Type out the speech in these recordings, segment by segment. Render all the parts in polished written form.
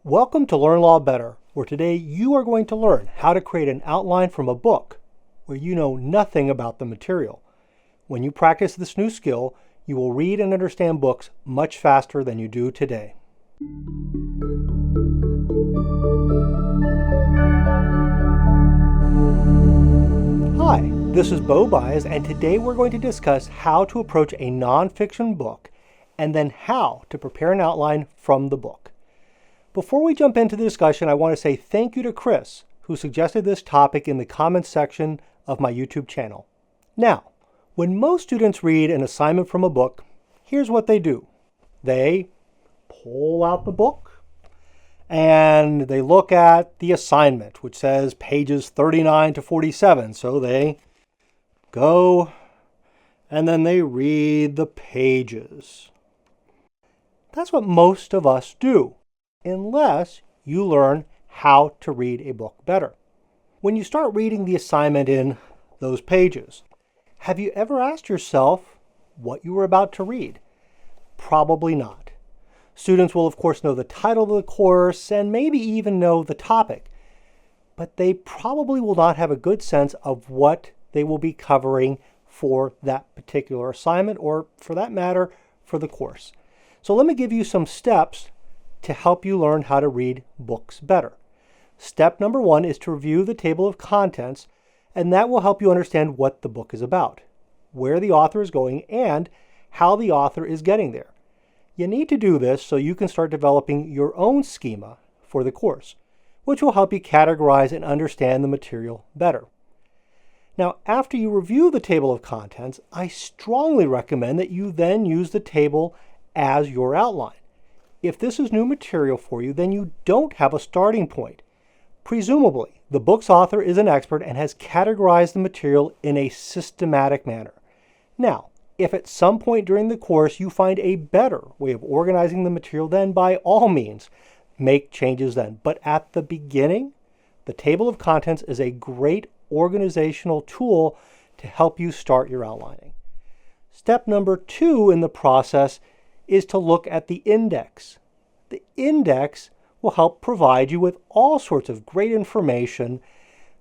Welcome to Learn Law Better, where today you are going to learn how to create an outline from a book where you know nothing about the material. When you practice this new skill, you will read and understand books much faster than you do today. Hi, this is Bo Baez, and today we're going to discuss how to approach a nonfiction book and then how to prepare an outline from the book. Before we jump into the discussion, I want to say thank you to Chris, who suggested this topic in the comments section of my YouTube channel. Now, when most students read an assignment from a book, here's what they do. They pull out the book and they look at the assignment, which says pages 39 to 47. So they go and then they read the pages. That's what most of us do, unless you learn how to read a book better. When you start reading the assignment in those pages, have you ever asked yourself what you were about to read? Probably not. Students will of course know the title of the course and maybe even know the topic, but they probably will not have a good sense of what they will be covering for that particular assignment, or for that matter, for the course. So let me give you some steps to help you learn how to read books better. Step number 1 is to review the table of contents, and that will help you understand what the book is about, where the author is going, and how the author is getting there. You need to do this so you can start developing your own schema for the course, which will help you categorize and understand the material better. Now, after you review the table of contents, I strongly recommend that you then use the table as your outline. If this is new material for you, then you don't have a starting point. Presumably, the book's author is an expert and has categorized the material in a systematic manner. Now, if at some point during the course you find a better way of organizing the material, then by all means, make changes then. But at the beginning, the table of contents is a great organizational tool to help you start your outlining. Step number 2 in the process is to look at the index. The index will help provide you with all sorts of great information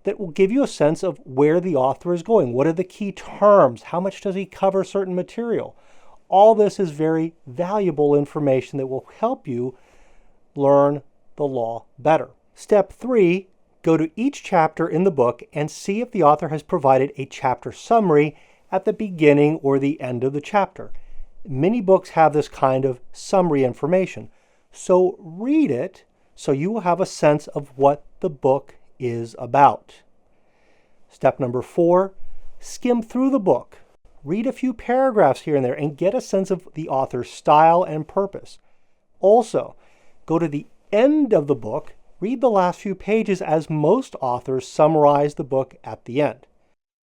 that will give you a sense of where the author is going. What are the key terms? How much does he cover certain material? All this is very valuable information that will help you learn the law better. Step 3, go to each chapter in the book and see if the author has provided a chapter summary at the beginning or the end of the chapter. Many books have this kind of summary information, so read it so you will have a sense of what the book is about. Step number 4, skim through the book. Read a few paragraphs here and there and get a sense of the author's style and purpose. Also, go to the end of the book, read the last few pages, as most authors summarize the book at the end.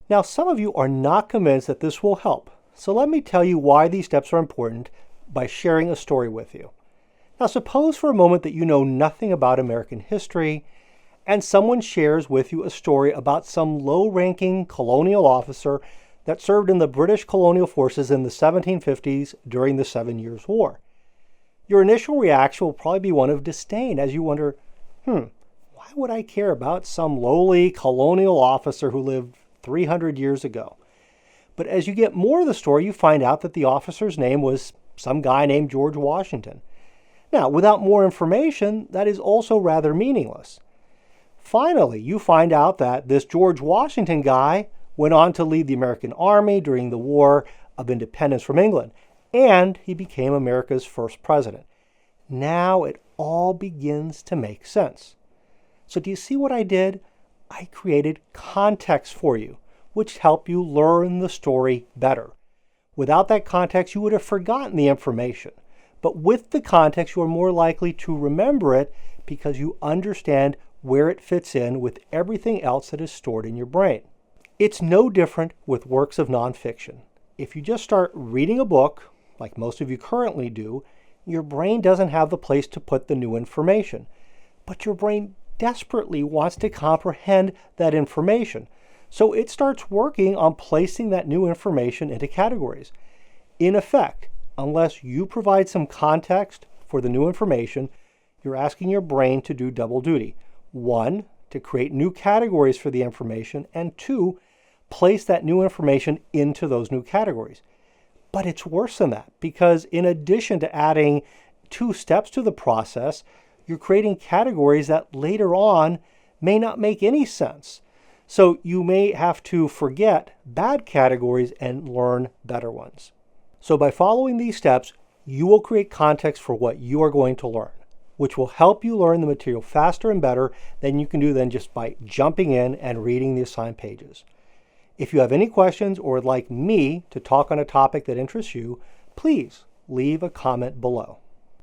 Now, some of you are not convinced that this will help. So let me tell you why these steps are important by sharing a story with you. Now suppose for a moment that you know nothing about American history and someone shares with you a story about some low-ranking colonial officer that served in the British colonial forces in the 1750s during the 7 Years' War. Your initial reaction will probably be one of disdain as you wonder, why would I care about some lowly colonial officer who lived 300 years ago? But as you get more of the story, you find out that the officer's name was some guy named George Washington. Now, without more information, that is also rather meaningless. Finally, you find out that this George Washington guy went on to lead the American Army during the War of Independence from England, and he became America's first president. Now it all begins to make sense. So do you see what I did? I created context for you, which help you learn the story better. Without that context, you would have forgotten the information. But with the context, you are more likely to remember it because you understand where it fits in with everything else that is stored in your brain. It's no different with works of nonfiction. If you just start reading a book, like most of you currently do, your brain doesn't have the place to put the new information. But your brain desperately wants to comprehend that information. So it starts working on placing that new information into categories. In effect, unless you provide some context for the new information, you're asking your brain to do double duty. One, to create new categories for the information, and two, place that new information into those new categories. But it's worse than that, because in addition to adding 2 steps to the process, you're creating categories that later on may not make any sense. So you may have to forget bad categories and learn better ones. So by following these steps, you will create context for what you are going to learn, which will help you learn the material faster and better than you can do then just by jumping in and reading the assigned pages. If you have any questions or would like me to talk on a topic that interests you, please leave a comment below.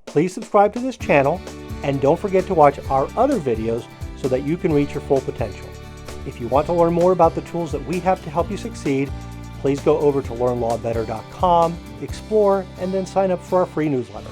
Please subscribe to this channel and don't forget to watch our other videos so that you can reach your full potential. If you want to learn more about the tools that we have to help you succeed, please go over to learnlawbetter.com, explore, and then sign up for our free newsletter.